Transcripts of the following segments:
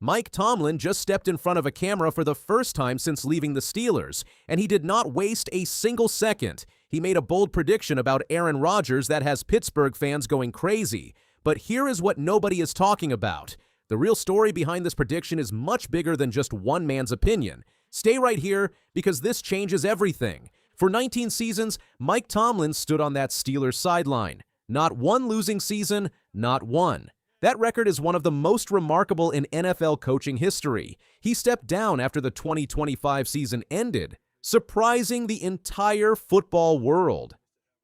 Mike Tomlin just stepped in front of a camera for the first time since leaving the Steelers, and he did not waste a single second. He made a bold prediction about Aaron Rodgers that has Pittsburgh fans going crazy. But here is what nobody is talking about. The real story behind this prediction is much bigger than just one man's opinion. Stay right here because this changes everything. For 19 seasons, Mike Tomlin stood on that Steelers sideline. Not one losing season, not one. That record is one of the most remarkable in NFL coaching history. He stepped down after the 2025 season ended, surprising the entire football world.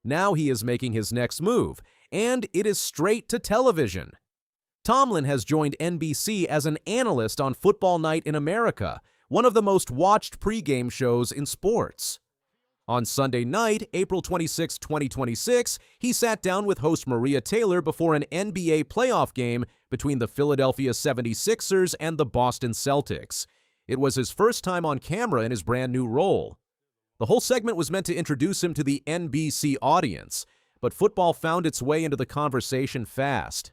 Now he is making his next move, and it is straight to television. Tomlin has joined NBC as an analyst on Football Night in America, one of the most watched pregame shows in sports. On Sunday night, April 26, 2026, he sat down with host Maria Taylor before an NBA playoff game between the Philadelphia 76ers and the Boston Celtics. It was his first time on camera in his brand new role. The whole segment was meant to introduce him to the NBC audience, but football found its way into the conversation fast.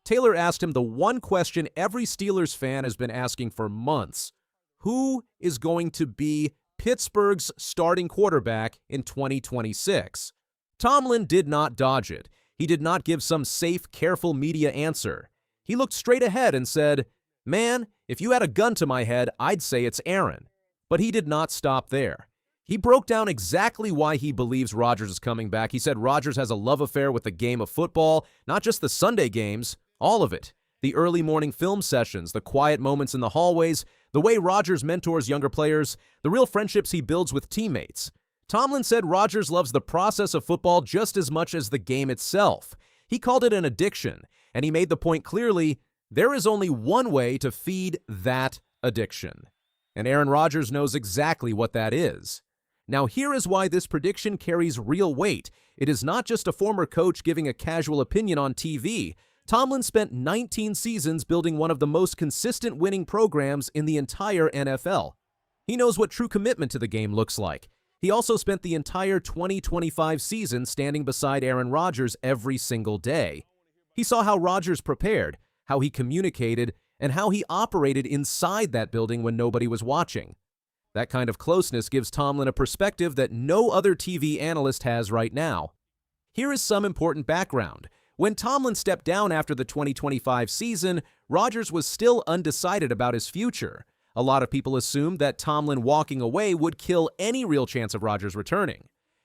Taylor asked him the one question every Steelers fan has been asking for months: who is going to be Pittsburgh's starting quarterback in 2026? Tomlin did not dodge it. He did not give some safe, careful media answer. He looked straight ahead and said, "Man, if you had a gun to my head, I'd say it's Aaron." But he did not stop there. He broke down exactly why he believes Rodgers is coming back. He said Rodgers has a love affair with the game of football, not just the Sunday games, all of it. The early morning film sessions, the quiet moments in the hallways, the way Rodgers mentors younger players, the real friendships he builds with teammates. Tomlin said Rodgers loves the process of football just as much as the game itself. He called it an addiction, and he made the point clearly: there is only one way to feed that addiction. And Aaron Rodgers knows exactly what that is. Now, here is why this prediction carries real weight. It is not just a former coach giving a casual opinion on TV. Tomlin spent 19 seasons building one of the most consistent winning programs in the entire NFL. He knows what true commitment to the game looks like. He also spent the entire 2025 season standing beside Aaron Rodgers every single day. He saw how Rodgers prepared, how he communicated, and how he operated inside that building when nobody was watching. That kind of closeness gives Tomlin a perspective that no other TV analyst has right now. Here is some important background. When Tomlin stepped down after the 2025 season, Rodgers was still undecided about his future. A lot of people assumed that Tomlin walking away would kill any real chance of Rodgers returning.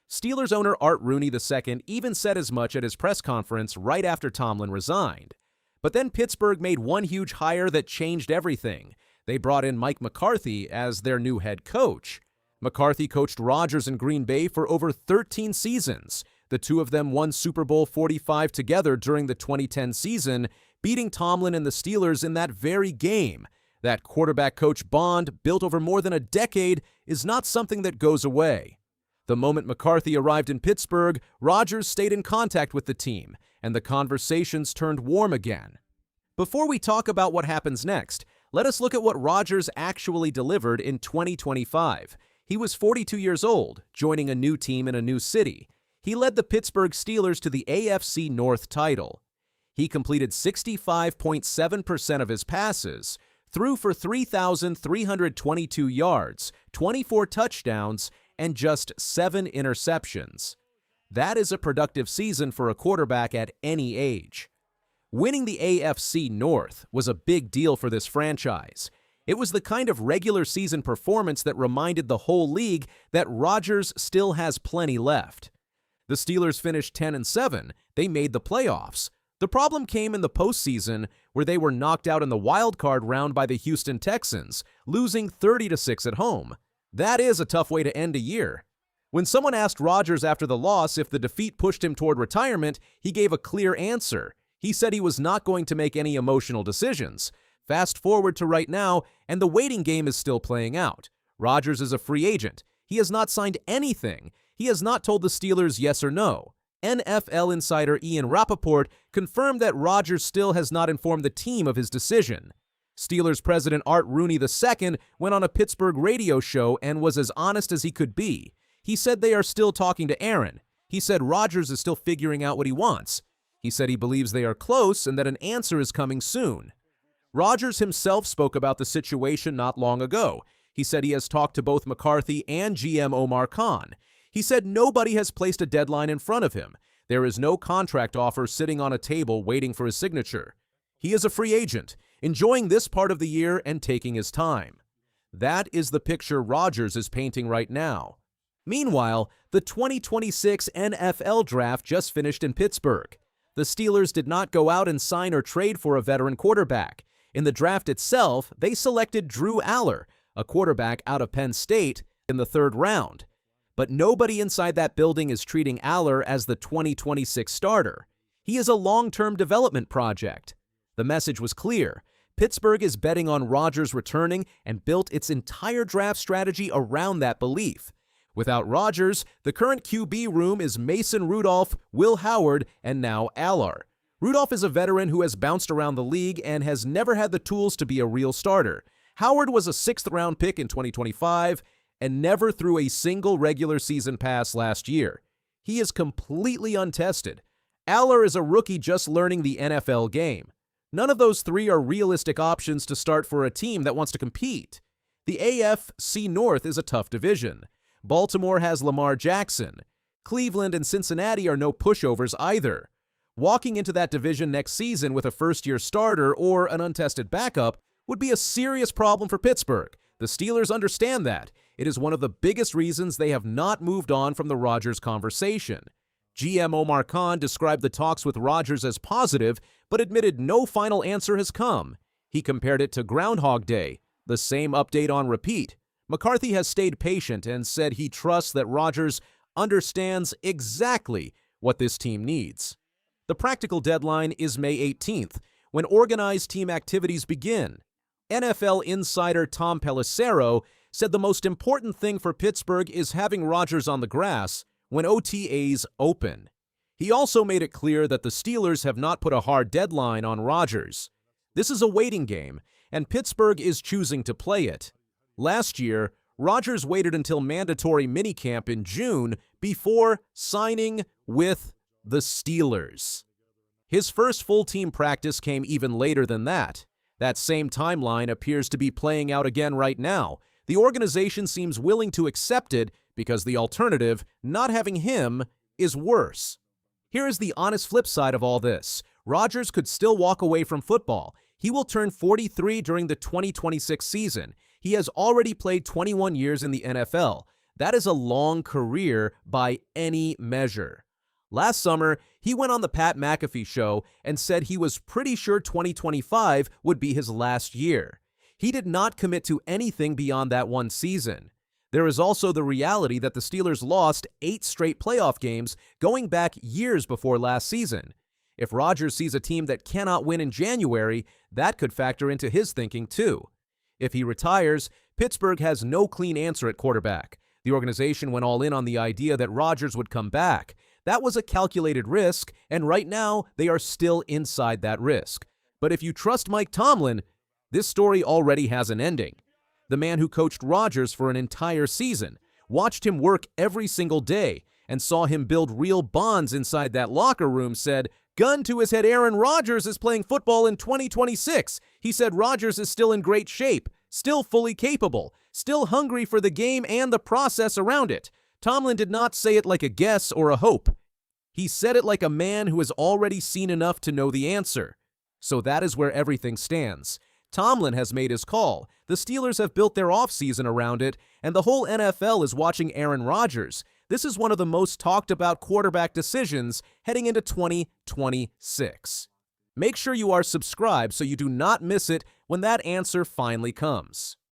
Steelers owner Art Rooney II even said as much at his press conference right after Tomlin resigned. But then Pittsburgh made one huge hire that changed everything. They brought in Mike McCarthy as their new head coach. McCarthy coached Rodgers in Green Bay for over 13 seasons. The two of them won Super Bowl 45 together during the 2010 season, beating Tomlin and the Steelers in that very game. That quarterback-coach bond, built over more than a decade, is not something that goes away. The moment McCarthy arrived in Pittsburgh, Rodgers stayed in contact with the team, and the conversations turned warm again. Before we talk about what happens next, let us look at what Rodgers actually delivered in 2025. He was 42 years old, joining a new team in a new city. He led the Pittsburgh Steelers to the AFC North title. He completed 65.7% of his passes, threw for 3,322 yards, 24 touchdowns, and just 7 interceptions. That is a productive season for a quarterback at any age. Winning the AFC North was a big deal for this franchise. It was the kind of regular season performance that reminded the whole league that Rodgers still has plenty left. The Steelers finished 10-7. They made the playoffs. The problem came in the postseason, where they were knocked out in the wild card round by the Houston Texans, losing 30-6 at home. That is a tough way to end a year. When someone asked Rodgers after the loss if the defeat pushed him toward retirement, he gave a clear answer. He said he was not going to make any emotional decisions. Fast forward to right now, and the waiting game is still playing out. Rodgers is a free agent. He has not signed anything. He has not told the Steelers yes or no. NFL insider Ian Rappaport confirmed that Rodgers still has not informed the team of his decision. Steelers president Art Rooney II went on a Pittsburgh radio show and was as honest as he could be. He said they are still talking to Aaron. He said Rodgers is still figuring out what he wants. He said he believes they are close and that an answer is coming soon. Rodgers himself spoke about the situation not long ago. He said he has talked to both McCarthy and GM Omar Khan. He said nobody has placed a deadline in front of him. There is no contract offer sitting on a table waiting for his signature. He is a free agent, enjoying this part of the year and taking his time. That is the picture Rodgers is painting right now. Meanwhile, the 2026 NFL Draft just finished in Pittsburgh. The Steelers did not go out and sign or trade for a veteran quarterback. In the draft itself, they selected Drew Aller, a quarterback out of Penn State, in the 3rd round. But nobody inside that building is treating Aller as the 2026 starter. He is a long-term development project. The message was clear. Pittsburgh is betting on Rodgers returning and built its entire draft strategy around that belief. Without Rodgers, the current QB room is Mason Rudolph, Will Howard, and now Aller. Rudolph is a veteran who has bounced around the league and has never had the tools to be a real starter. Howard was a 6th-round pick in 2025 and never threw a single regular season pass last year. He is completely untested. Aller is a rookie just learning the NFL game. None of those three are realistic options to start for a team that wants to compete. The AFC North is a tough division. Baltimore has Lamar Jackson. Cleveland and Cincinnati are no pushovers either. Walking into that division next season with a first-year starter or an untested backup would be a serious problem for Pittsburgh. The Steelers understand that. It is one of the biggest reasons they have not moved on from the Rodgers conversation. GM Omar Khan described the talks with Rodgers as positive, but admitted no final answer has come. He compared it to Groundhog Day, the same update on repeat. McCarthy has stayed patient and said he trusts that Rodgers understands exactly what this team needs. The practical deadline is May 18th, when organized team activities begin. NFL insider Tom Pelissero said the most important thing for Pittsburgh is having Rodgers on the grass when OTAs open. He also made it clear that the Steelers have not put a hard deadline on Rodgers. This is a waiting game, and Pittsburgh is choosing to play it. Last year, Rodgers waited until mandatory minicamp in June before signing with the Steelers. His first full-team practice came even later than that. That same timeline appears to be playing out again right now. The organization seems willing to accept it because the alternative, not having him, is worse. Here is the honest flip side of all this. Rodgers could still walk away from football. He will turn 43 during the 2026 season. He has already played 21 years in the NFL. That is a long career by any measure. Last summer, he went on the Pat McAfee show and said he was pretty sure 2025 would be his last year. He did not commit to anything beyond that one season. There is also the reality that the Steelers lost 8 straight playoff games going back years before last season. If Rodgers sees a team that cannot win in January, that could factor into his thinking too. If he retires, Pittsburgh has no clean answer at quarterback. The organization went all in on the idea that Rodgers would come back. That was a calculated risk, and right now they are still inside that risk. But if you trust Mike Tomlin, this story already has an ending. The man who coached Rodgers for an entire season, watched him work every single day, and saw him build real bonds inside that locker room said, "Gun to his head, Aaron Rodgers is playing football in 2026. He said Rodgers is still in great shape, still fully capable, still hungry for the game and the process around it." Tomlin did not say it like a guess or a hope. He said it like a man who has already seen enough to know the answer. So that is where everything stands. Tomlin has made his call. The Steelers have built their offseason around it, and the whole NFL is watching Aaron Rodgers. This is one of the most talked about quarterback decisions heading into 2026. Make sure you are subscribed so you do not miss it when that answer finally comes.